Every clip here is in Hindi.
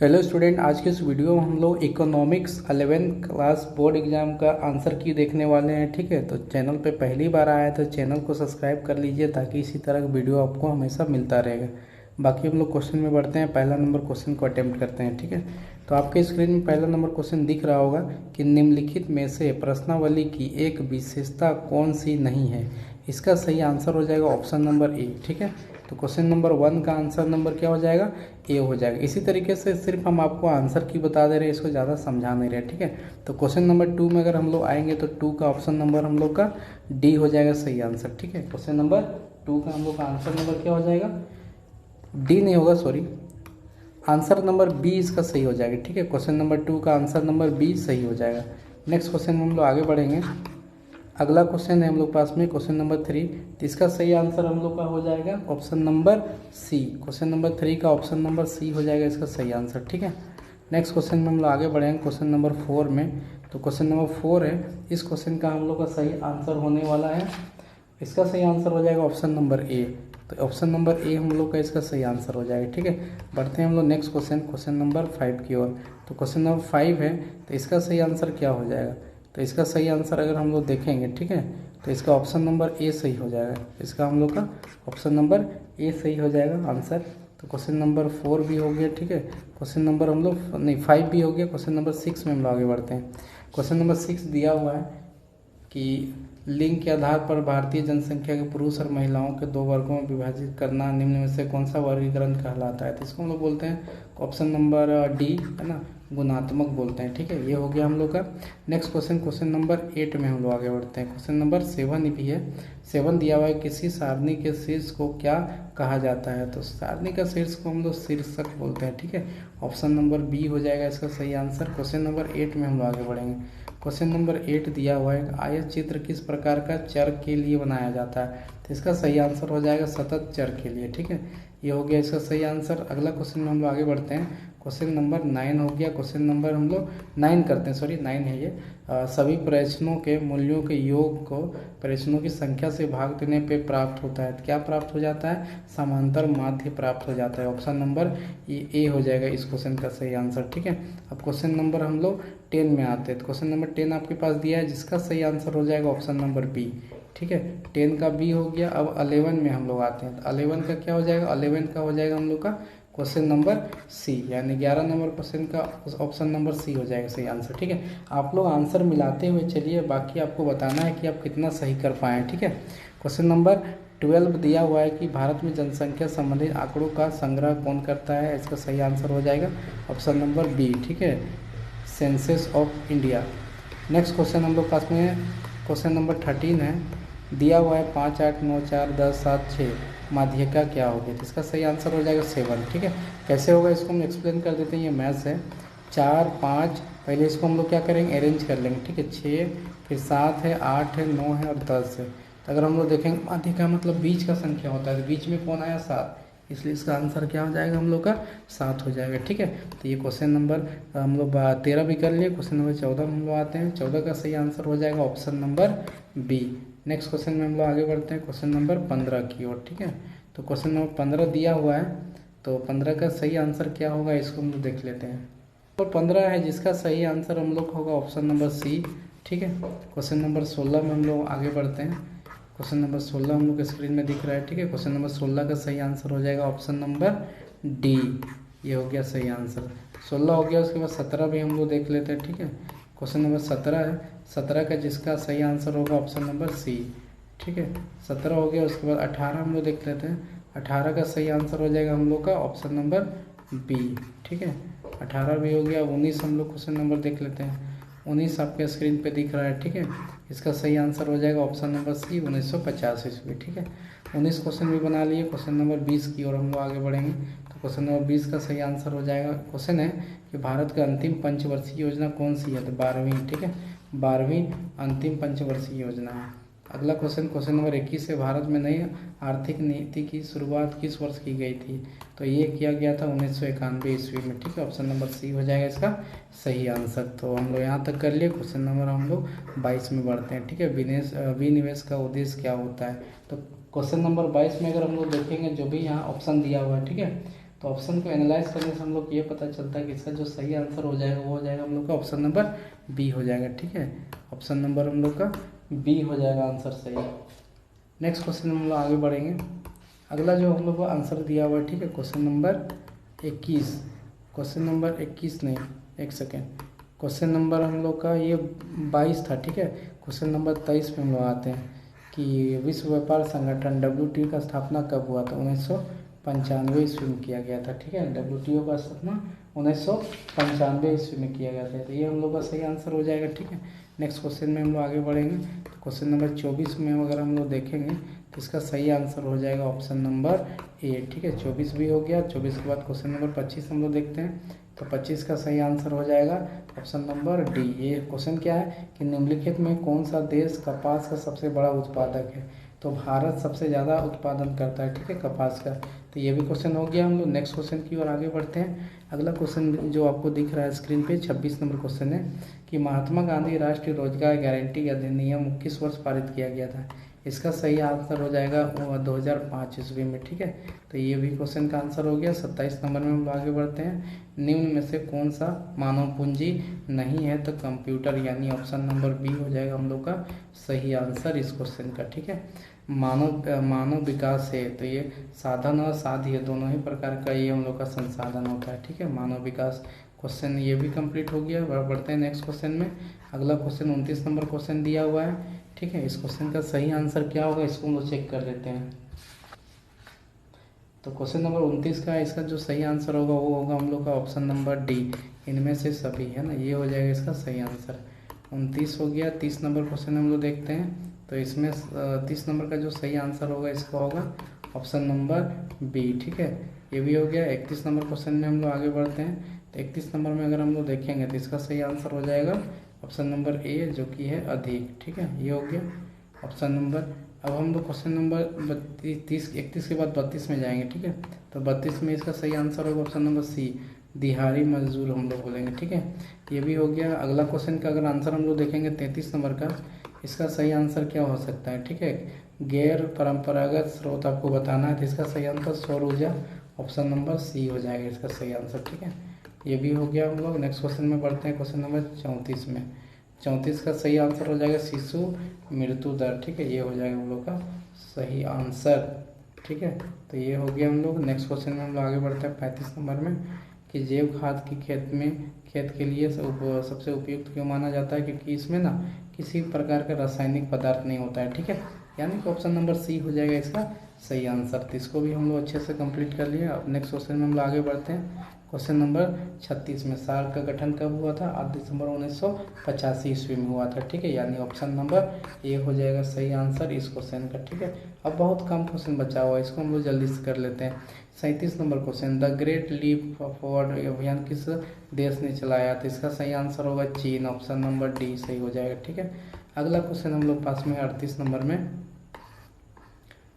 हेलो स्टूडेंट, आज के इस वीडियो में हम लोग economics 11th class board exam का आंसर की देखने वाले हैं। ठीक है, तो चैनल पे पहली बार आया है तो चैनल को सब्सक्राइब कर लीजिए ताकि इसी तरह का वीडियो आपको हमेशा मिलता रहेगा। बाकी हम लोग क्वेश्चन में बढ़ते हैं, पहला नंबर क्वेश्चन को अटेम्प्ट करते हैं। ठीक है, तो आपके स्क्रीन में पहला नंबर क्वेश्चन दिख रहा होगा कि निम्नलिखित में से प्रश्नावली की एक विशेषता कौन सी नहीं है। इसका सही आंसर हो जाएगा ऑप्शन नंबर ए। ठीक है, तो क्वेश्चन नंबर 1 का आंसर नंबर क्या हो जाएगा, ए हो जाएगा। इसी तरीके से सिर्फ हम आपको आंसर की बता दे रहे हैं, इसको ज़्यादा समझा नहीं रहे। ठीक है, तो क्वेश्चन नंबर 2 में अगर हम लोग आएंगे तो 2 का ऑप्शन नंबर हम लोग का डी हो जाएगा सही आंसर। ठीक है, क्वेश्चन नंबर 2 का हम लोग का आंसर नंबर क्या हो जाएगा, डी नहीं होगा, सॉरी, आंसर नंबर बी इसका सही हो जाएगा। ठीक है, क्वेश्चन नंबर 2 का आंसर नंबर बी सही हो जाएगा। नेक्स्ट क्वेश्चन में हम लोग आगे बढ़ेंगे। अगला क्वेश्चन है हम लोग पास में क्वेश्चन नंबर 3, तो इसका सही आंसर हम लोग का हो जाएगा option number C. Question number 3 का ऑप्शन नंबर सी हो जाएगा इसका सही आंसर। ठीक है, नेक्स्ट क्वेश्चन में हम लोग आगे बढ़ेंगे क्वेश्चन नंबर 4 में। तो क्वेश्चन नंबर 4 है, इस क्वेश्चन का हम लोग का सही आंसर होने वाला है, इसका सही आंसर हो जाएगा ऑप्शन नंबर ए। तो ऑप्शन नंबर ए हम लोग का इसका सही आंसर हो जाएगा। ठीक है, बढ़ते हैं हम लोग नेक्स्ट क्वेश्चन क्वेश्चन नंबर 5 की ओर। तो क्वेश्चन नंबर 5 है, तो इसका सही आंसर क्या हो जाएगा, तो इसका सही आंसर अगर हम लोग देखेंगे, ठीक है, तो इसका ऑप्शन नंबर ए सही हो जाएगा। इसका हम लोग का ऑप्शन नंबर ए सही हो जाएगा आंसर। तो क्वेश्चन नंबर 4 भी हो गया। ठीक है, क्वेश्चन नंबर हम लोग नहीं 5 भी हो गया। क्वेश्चन नंबर 6 में हम लोग आगे बढ़ते हैं। क्वेश्चन नंबर 6 दिया हुआ है कि लिंग के आधार पर भारतीय जनसंख्या के पुरुष और महिलाओं के दो वर्गों में विभाजित करना निम्न में से कौन सा वर्गीकरण कहलाता है। तो इसको हम लोग बोलते हैं ऑप्शन नंबर डी, है ना, गुणात्मक बोलते हैं। ठीक है, ये हो गया हम लोग का। नेक्स्ट क्वेश्चन क्वेश्चन नंबर 8 में हम लोग आगे बढ़ते हैं। क्वेश्चन नंबर 7 भी है। 7 दिया हुआ है, किसी सारणी के शीर्ष को क्या कहा जाता है। तो सारणी का शीर्ष को हम लोग शीर्षक बोलते हैं। ठीक है, ऑप्शन नंबर बी हो जाएगा इसका सही आंसर। क्वेश्चन नंबर 8 में हम लोग आगे बढ़ेंगे। क्वेश्चन नंबर 8 दिया हुआ है, आयत चित्र किस प्रकार का चर के लिए बनाया जाता है। तो इसका सही आंसर हो जाएगा सतत चर के लिए। ठीक है, ये हो गया इसका सही आंसर। अगला क्वेश्चन में हम लोग आगे बढ़ते हैं। क्वेश्चन नंबर 9 हो गया। क्वेश्चन नंबर हम लोग 9 करते हैं, सॉरी 9 है ये। सभी प्रश्नों के मूल्यों के योग को प्रश्नों की संख्या से भाग देने पे प्राप्त होता है। क्या प्राप्त हो जाता है, समांतर माध्य प्राप्त हो जाता है। ऑप्शन नंबर ए हो जाएगा इस क्वेश्चन का सही आंसर। ठीक है, अब क्वेश्चन नंबर हम लोग 10 में आते हैं। तो क्वेश्चन नंबर 10 आपके पास दिया है, जिसका सही आंसर हो जाएगा ऑप्शन नंबर बी। ठीक है, 10 का बी हो गया। अब 11 में हम लोग आते हैं। तो 11 का क्या हो जाएगा, 11 का हो जाएगा हम लोग का क्वेश्चन नंबर सी, यानी 11 नंबर क्वेश्चन का ऑप्शन नंबर सी हो जाएगा सही आंसर। ठीक है, आप लोग आंसर मिलाते हुए चलिए, बाकी आपको बताना है कि आप कितना सही कर पाए हैं। ठीक है, क्वेश्चन नंबर 12 दिया हुआ है कि भारत में जनसंख्या संबंधित आंकड़ों का संग्रह कौन करता है। इसका सही आंसर हो जाएगा ऑप्शन नंबर बी। ठीक है, census of India. Next question हम लोग पास में क्वेश्चन नंबर 13 है। दिया हुआ है 5, 8, 9, 4, 10, 7, 6 माध्यिका क्या होगी। तो इसका सही आंसर हो जाएगा 7। ठीक है, कैसे होगा इसको हम एक्सप्लेन कर देते हैं। ये मैथ्स है। 4, 5, पहले इसको हम लोग क्या करेंगे, अरेंज कर लेंगे। ठीक है, 6, फिर 7 है, 8 है, 9 है और 10 है। तो अगर हम लोग देखेंगे माध्यिका मतलब बीच का संख्या होता है, तो बीच में कौन आया, 7, इसलिए इसका आंसर क्या हो जाएगा हम लोग का 7 हो जाएगा। ठीक है, तो ये क्वेश्चन नंबर हम लोग 13 भी कर लिए। क्वेश्चन नंबर 14 में हम लोग आते हैं। 14 का सही आंसर हो जाएगा option number B. Next question में हम लोग आगे बढ़ते हैं क्वेश्चन नंबर 15 की ओर। ठीक है, तो क्वेश्चन नंबर 15 दिया हुआ है, तो 15 का सही आंसर क्या होगा इसको हम लोग देख लेते हैं। तो 15 है, जिसका सही आंसर हम लोग होगा ऑप्शन नंबर सी। ठीक है, क्वेश्चन नंबर 16 में हम लोग आगे बढ़ते हैं। क्वेश्चन नंबर 16 हम लोग के स्क्रीन में दिख रहा है। ठीक है, क्वेश्चन नंबर 16 का सही आंसर हो जाएगा ऑप्शन नंबर डी। ये हो गया सही आंसर, 16 हो गया। उसके बाद 17 भी हम लोग देख लेते हैं। ठीक है, क्वेश्चन नंबर 17 है। 17 का जिसका सही आंसर होगा ऑप्शन नंबर सी। ठीक है, 17 हो गया। उसके बाद 18 हम लोग देख लेते हैं। 18 का सही आंसर हो जाएगा हम लोग का ऑप्शन नंबर बी। ठीक है, 18 भी हो गया। 19 हम लोग क्वेश्चन नंबर देख लेते हैं। 19 आपके स्क्रीन पे दिख रहा है। ठीक है, इसका सही आंसर हो जाएगा ऑप्शन नंबर सी, 1950 ईस्वी। ठीक है, 19 क्वेश्चन भी बना लिए। क्वेश्चन नंबर 20 की ओर हम लोग आगे बढ़ेंगे। तो क्वेश्चन नंबर 20 का सही आंसर हो जाएगा, क्वेश्चन है कि भारत का अंतिम पंचवर्षीय योजना कौन सी है। तो 12वीं। ठीक है, 12वीं अंतिम पंचवर्षीय योजना है। अगला क्वेश्चन क्वेश्चन नंबर 21 से, भारत में नई आर्थिक नीति की शुरुआत किस वर्ष की गई थी। तो ये किया गया था 1991 ईस्वी में। ठीक है, ऑप्शन नंबर सी हो जाएगा इसका सही आंसर। तो हम लोग यहाँ तक कर लिए। क्वेश्चन नंबर हम लोग 22 में बढ़ते हैं। ठीक है, विनिवेश का उद्देश्य क्या होता है। तो क्वेश्चन नंबर 22 में अगर हम लोग देखेंगे, जो भी यहाँ ऑप्शन दिया हुआ है, ठीक है, तो ऑप्शन को एनालाइज करने से हम लोग ये पता चलता है कि इसका जो सही आंसर हो जाएगा वो हो जाएगा हम लोग का ऑप्शन नंबर बी हो जाएगा। ठीक है, ऑप्शन नंबर हम लोग का बी हो जाएगा आंसर सही। नेक्स्ट क्वेश्चन में हम लोग आगे बढ़ेंगे। अगला जो हम लोग को आंसर दिया हुआ है, ठीक है, क्वेश्चन नंबर 21, क्वेश्चन नंबर 21 नहीं, एक सेकेंड, क्वेश्चन नंबर हम लोग का ये 22 था। ठीक है, क्वेश्चन नंबर 23 पे हम लोग आते हैं कि विश्व व्यापार संगठन WTO का स्थापना कब हुआ था? 1995 ईस्वी में किया गया था। ठीक है, WTO का स्थापना 1995 ईस्वी में किया गया था। तो ये हम लोग का सही आंसर हो जाएगा। ठीक है, नेक्स्ट क्वेश्चन में हम लोग आगे बढ़ेंगे। तो क्वेश्चन नंबर 24 में अगर हम लोग देखेंगे तो इसका सही आंसर हो जाएगा ऑप्शन नंबर ए। ठीक है, 24 भी हो गया। 24 के बाद क्वेश्चन नंबर 25 हम लोग देखते हैं। तो 25 का सही आंसर हो जाएगा ऑप्शन नंबर डी। ये क्वेश्चन क्या है कि निम्नलिखित में कौन सा देश कपास का सबसे बड़ा उत्पादक है? तो भारत सबसे ज़्यादा उत्पादन करता है, ठीक है, कपास का। तो ये भी क्वेश्चन हो गया। हम लोग नेक्स्ट क्वेश्चन की ओर आगे बढ़ते हैं। अगला क्वेश्चन जो आपको दिख रहा है स्क्रीन पे 26 नंबर क्वेश्चन है कि महात्मा गांधी राष्ट्रीय रोजगार गारंटी अधिनियम किस वर्ष पारित किया गया था? इसका सही आंसर हो जाएगा 2005 ईस्वी में। ठीक है, तो ये भी क्वेश्चन का आंसर हो गया। 27 नंबर में हम आगे बढ़ते हैं। निम्न में से कौन सा मानव पूंजी नहीं है? तो कंप्यूटर, यानी ऑप्शन नंबर बी हो जाएगा हम लोग का सही आंसर इस क्वेश्चन का। ठीक है, मानव विकास है तो ये साधन और साध्य दोनों ही प्रकार का ये हम लोग का संसाधन होता है। ठीक है, मानव विकास क्वेश्चन ये भी कंप्लीट हो गया। बढ़ते हैं नेक्स्ट क्वेश्चन में। अगला क्वेश्चन 29 नंबर क्वेश्चन दिया हुआ है। ठीक है, इस क्वेश्चन का सही आंसर क्या होगा इसको हम लोग चेक कर लेते हैं। तो क्वेश्चन नंबर 29 का इसका जो सही आंसर होगा वो होगा हम लोग का ऑप्शन नंबर डी, इनमें से सभी, है ना, ये हो जाएगा इसका सही आंसर। 29 हो गया। 30 नंबर क्वेश्चन हम लोग देखते हैं। तो इसमें 30 नंबर का जो सही आंसर होगा इसका होगा ऑप्शन नंबर बी। ठीक है, ये भी हो गया। 31 नंबर क्वेश्चन में हम लोग आगे बढ़ते हैं। तो 31 नंबर में अगर हम लोग देखेंगे तो इसका सही आंसर हो जाएगा ऑप्शन नंबर ए, जो कि है अधिक। ठीक है, ये हो गया ऑप्शन नंबर। अब हम लोग क्वेश्चन नंबर 31 के बाद 32 में जाएंगे। ठीक है, तो 32 में इसका सही आंसर होगा ऑप्शन नंबर सी, दिहाड़ी मजदूर हम लोग बोलेंगे। ठीक है, ये भी हो गया। अगला क्वेश्चन का अगर आंसर हम लोग देखेंगे 33 नंबर का, इसका सही आंसर क्या हो सकता है? ठीक है, गैर परंपरागत स्रोत आपको बताना है। तो इसका सही आंसर सौर ऊर्जा, ऑप्शन नंबर सी हो जाएगा इसका सही आंसर। ठीक है, ये भी हो गया हम लोग। नेक्स्ट क्वेश्चन में बढ़ते हैं, क्वेश्चन नंबर 34 में। 34 का सही आंसर हो जाएगा शिशु मृत्यु दर। ठीक है, ये हो जाएगा हम लोग का सही आंसर। ठीक है, तो ये हो गया हम लोग। नेक्स्ट क्वेश्चन में हम लोग आगे बढ़ते हैं 35 नंबर में कि जैव खाद की खेत के लिए सबसे उपयुक्त क्यों माना जाता है? क्योंकि इसमें ना किसी प्रकार का रासायनिक पदार्थ नहीं होता है। ठीक है, यानी कि ऑप्शन नंबर सी हो जाएगा इसका सही आंसर। तो इसको भी हम लोग अच्छे से कंप्लीट कर लिए। अब नेक्स्ट क्वेश्चन में हम लोग आगे बढ़ते हैं। क्वेश्चन नंबर 36 में सार्क का गठन कब हुआ था? 8 दिसंबर 1985 ईस्वी में हुआ था। ठीक है, यानी ऑप्शन नंबर ए हो जाएगा सही आंसर इस क्वेश्चन का। ठीक है, अब बहुत कम क्वेश्चन बचा हुआ है, इसको हम लोग जल्दी से कर लेते हैं। 37 number question, the great leap forward अभियान किस देश ने चलाया? तो इसका सही आंसर होगा चीन, ऑप्शन नंबर डी सही हो जाएगा। ठीक है, अगला क्वेश्चन हम लोग पास में 38 नंबर में,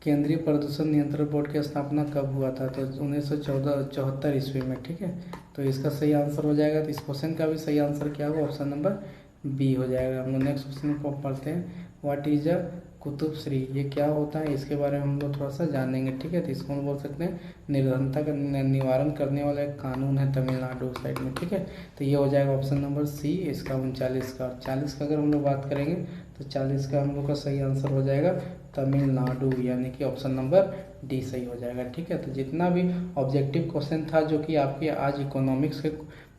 केंद्रीय प्रदूषण नियंत्रण बोर्ड की स्थापना कब हुआ था? तो 1974 ईस्वी में। ठीक है, तो इसका सही आंसर हो जाएगा। तो इस क्वेश्चन का भी सही आंसर क्या होगा? ऑप्शन नंबर बी हो जाएगा। हम लोग नेक्स्ट क्वेश्चन को पढ़ते हैं। What is a Qutub Shri, ये क्या होता है? इसके बारे में हम लोग थोड़ा सा जानेंगे। ठीक है, तो इसको हम बोल सकते हैं निर्धनता का निवारण करने वाला एक कानून है तमिलनाडु साइड में। ठीक है, तो ये हो जाएगा ऑप्शन नंबर सी इसका 39 का। 40 का अगर हम लोग बात करेंगे तो 40 का हम लोग का सही आंसर हो जाएगा तमिलनाडु, यानी कि ऑप्शन नंबर डी सही हो जाएगा। ठीक है, तो जितना भी ऑब्जेक्टिव क्वेश्चन था जो कि आपके आज इकोनॉमिक्स के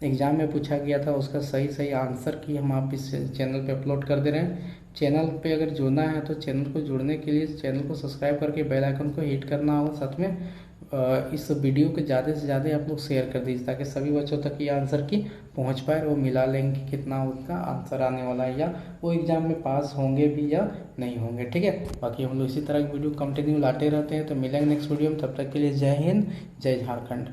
एग्जाम में पूछा गया था, उसका सही आंसर की हम आप इस चैनल पे अपलोड कर दे रहे हैं। चैनल पे अगर जुड़ना है तो चैनल को जुड़ने के लिए चैनल को सब्सक्राइब करके बेल आइकन को हिट करना होगा। साथ में इस वीडियो को ज़्यादा से ज़्यादा आप लोग शेयर कर दीजिए ताकि सभी बच्चों तक ये आंसर की पहुंच पाए, वो मिला लेंगे कि कितना उसका आंसर आने वाला है या वो एग्ज़ाम में पास होंगे भी या नहीं होंगे। ठीक है, बाकी हम लोग इसी तरह की वीडियो कंटिन्यू लाते रहते हैं। तो मिलेंगे नेक्स्ट वीडियो में, तब तक के लिए जय हिंद, जय झारखंड।